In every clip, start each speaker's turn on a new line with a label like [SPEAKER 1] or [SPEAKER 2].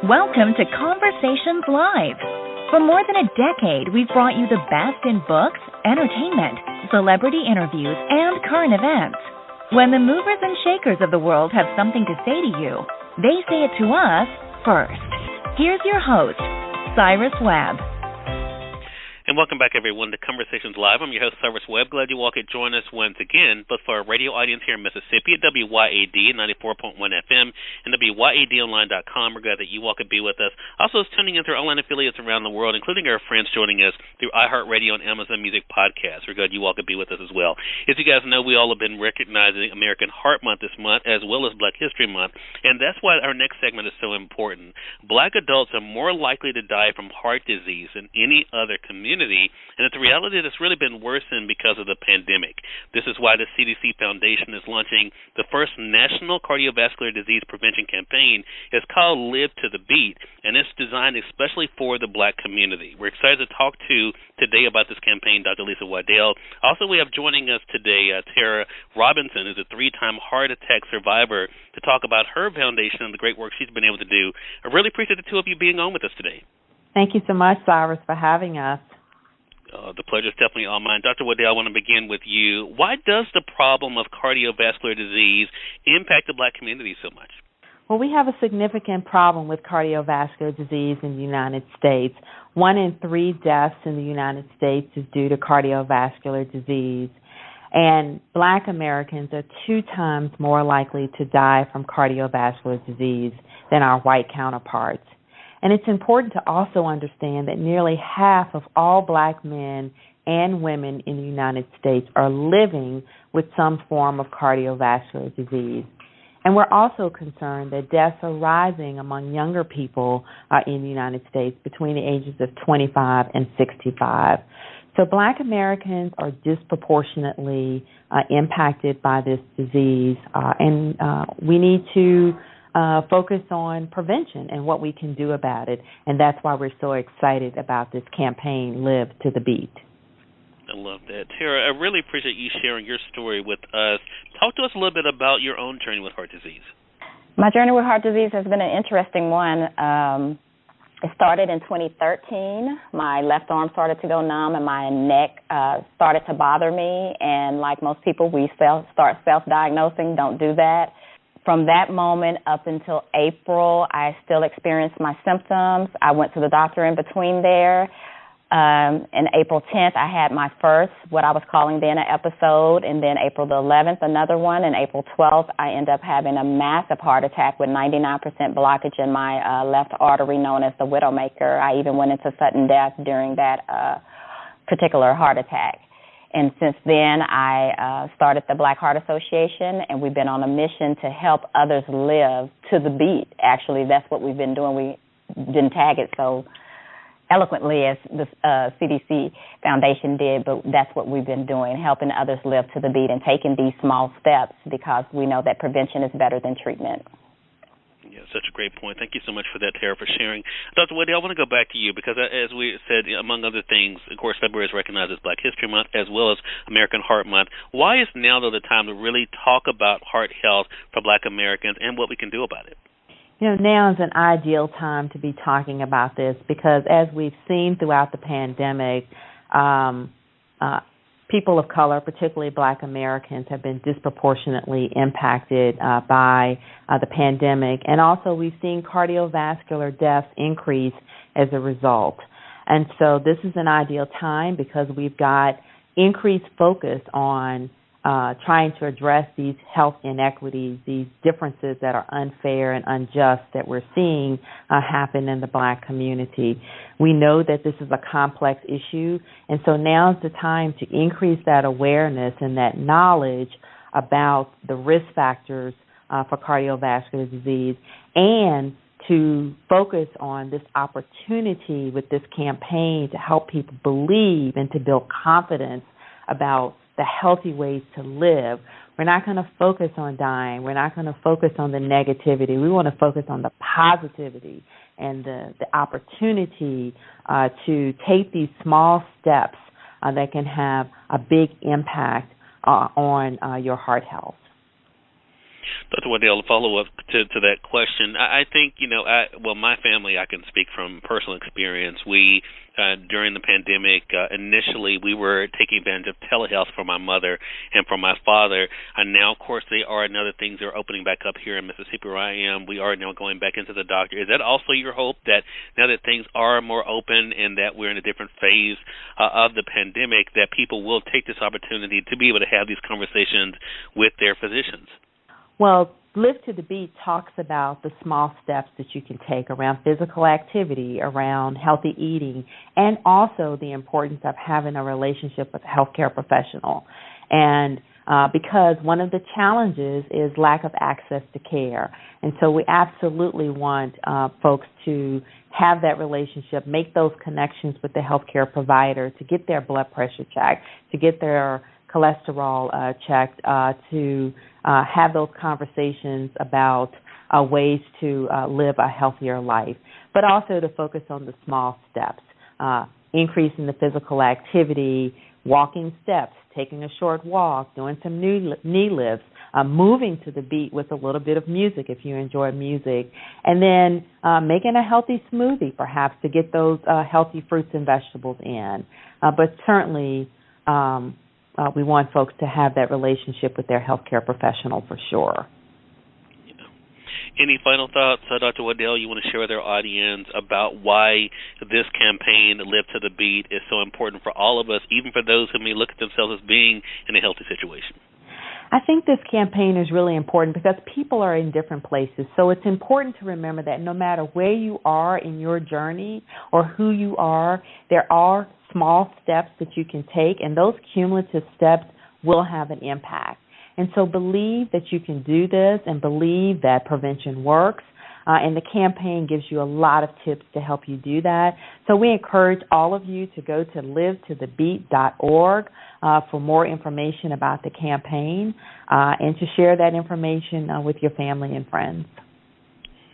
[SPEAKER 1] Welcome to Conversations Live. For more than a decade, we've brought you the best in books, entertainment, celebrity interviews, and current events. When the movers and shakers of the world have something to say to you, they say it to us first. Here's your host, Cyrus Webb.
[SPEAKER 2] And welcome back, everyone, to Conversations Live. I'm your host, Cyrus Webb. Glad you all could join us once again. But for our radio audience here in Mississippi at WYAD 94.1 FM and WYADonline.com, we're glad that you all could be with us. Also, tuning in through online affiliates around the world, including our friends joining us through iHeartRadio and Amazon Music Podcasts. We're glad you all could be with us as well. As you guys know, we all have been recognizing American Heart Month this month, as well as Black History Month. And that's why our next segment is so important. Black adults are more likely to die from heart disease than any other community. And it's a reality that's really been worsened because of the pandemic. This is why the CDC Foundation is launching the first national cardiovascular disease prevention campaign. It's called Live to the Beat, and it's designed especially for the Black community. We're excited to talk to today about this campaign Dr. Lisa Waddell. Also, we have joining us today Tara Robinson, who's a 3-time heart attack survivor, to talk about her foundation and the great work she's been able to do. I really appreciate the two of you being on with us today.
[SPEAKER 3] Thank you so much, Cyrus, for having us.
[SPEAKER 2] The pleasure is definitely all mine. Dr. Waddell, I want to begin with you. Why does the problem of cardiovascular disease impact the Black community so much?
[SPEAKER 3] Well, we have a significant problem with cardiovascular disease in the United States. 1 in 3 deaths in the United States is due to cardiovascular disease. And Black Americans are 2 times more likely to die from cardiovascular disease than our white counterparts. And it's important to also understand that nearly half of all Black men and women in the United States are living with some form of cardiovascular disease. And we're also concerned that deaths are rising among younger people in the United States between the ages of 25 and 65. So Black Americans are disproportionately impacted by this disease, and we need to focus on prevention and what we can do about it. And that's why we're so excited about this campaign, Live to the Beat.
[SPEAKER 2] I love that. Tara, I really appreciate you sharing your story with us. Talk to us a little bit about your own journey with heart disease.
[SPEAKER 4] My journey with heart disease has been an interesting one. It started in 2013. My left arm started to go numb and my neck started to bother me. And like most people, we start self-diagnosing. Don't do that. From that moment up until April, I still experienced my symptoms. I went to the doctor in between there. And April 10th, I had my first, what I was calling then an episode, and then April the 11th, another one, and April 12th, I ended up having a massive heart attack with 99% blockage in my left artery known as the Widowmaker. I even went into sudden death during that particular heart attack. And since then, I started the Black Heart Association, and we've been on a mission to help others live to the beat. Actually, that's what we've been doing. We didn't tag it so eloquently as the CDC Foundation did, but that's what we've been doing, helping others live to the beat and taking these small steps because we know that prevention is better than treatment.
[SPEAKER 2] Yeah, such a great point. Thank you so much for that, Tara, for sharing. Dr. Waddell, I want to go back to you because, as we said, among other things, of course, February is recognized as Black History Month as well as American Heart Month. Why is now, though, the time to really talk about heart health for Black Americans and what we can do about it?
[SPEAKER 3] You know, now is an ideal time to be talking about this because as we've seen throughout the pandemic, people of color, particularly Black Americans, have been disproportionately impacted by the pandemic. And also we've seen cardiovascular deaths increase as a result. And so this is an ideal time because we've got increased focus on trying to address these health inequities, these differences that are unfair and unjust that we're seeing happen in the Black community. We know that this is a complex issue, and so now's the time to increase that awareness and that knowledge about the risk factors for cardiovascular disease and to focus on this opportunity with this campaign to help people believe and to build confidence about the healthy ways to live. We're not going to focus on dying. We're not going to focus on the negativity. We want to focus on the positivity and the opportunity to take these small steps that can have a big impact on your heart health.
[SPEAKER 2] Dr. Waddell, to follow up to that question, I think, my family, I can speak from personal experience. We, during the pandemic, initially we were taking advantage of telehealth for my mother and for my father. And now, of course, they are another things are opening back up here in Mississippi where I am. We are now going back into the doctor. Is that also your hope that now that things are more open and that we're in a different phase of the pandemic, that people will take this opportunity to be able to have these conversations with their physicians?
[SPEAKER 3] Well, Live to the Beat talks about the small steps that you can take around physical activity, around healthy eating, and also the importance of having a relationship with a healthcare professional. And because one of the challenges is lack of access to care. And so we absolutely want folks to have that relationship, make those connections with the healthcare provider to get their blood pressure checked, to get their cholesterol checked, to have those conversations about ways to live a healthier life, but also to focus on the small steps, increasing the physical activity, walking steps, taking a short walk, doing some knee lifts, moving to the beat with a little bit of music if you enjoy music, and then making a healthy smoothie perhaps to get those healthy fruits and vegetables in. But certainly we want folks to have that relationship with their healthcare professional for sure.
[SPEAKER 2] Any final thoughts, Dr. Waddell, you want to share with our audience about why this campaign, Live to the Beat, is so important for all of us, even for those who may look at themselves as being in a healthy situation?
[SPEAKER 3] I think this campaign is really important because people are in different places. So it's important to remember that no matter where you are in your journey or who you are, there are small steps that you can take, and those cumulative steps will have an impact. And so believe that you can do this and believe that prevention works. And the campaign gives you a lot of tips to help you do that. So we encourage all of you to go to livetothebeat.org for more information about the campaign and to share that information with your family and friends.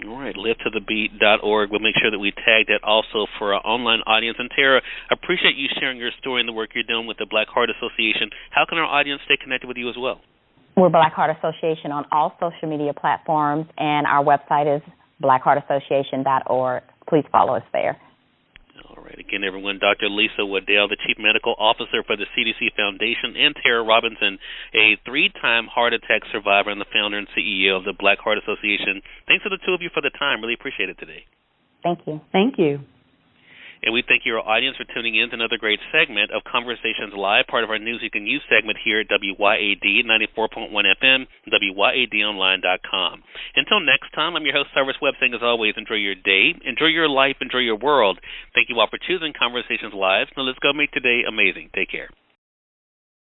[SPEAKER 2] All right, livetothebeat.org. We'll make sure that we tag that also for our online audience. And Tara, I appreciate you sharing your story and the work you're doing with the Black Heart Association. How can our audience stay connected with you as well?
[SPEAKER 4] We're Black Heart Association on all social media platforms, and our website is blackheartassociation.org. Please follow us there.
[SPEAKER 2] All right. Again, everyone, Dr. Lisa Waddell, the Chief Medical Officer for the CDC Foundation, and Tara Robinson, a 3-time heart attack survivor and the founder and CEO of the Black Heart Association. Thanks to the two of you for the time. Really appreciate it today.
[SPEAKER 4] Thank you.
[SPEAKER 3] Thank you.
[SPEAKER 2] And we thank your audience for tuning in to another great segment of Conversations Live, part of our News You Can Use segment here at WYAD 94.1 FM, WYADonline.com. Until next time, I'm your host, Cyrus Webb, saying as always, enjoy your day, enjoy your life, enjoy your world. Thank you all for choosing Conversations Live. Now let's go make today amazing. Take care.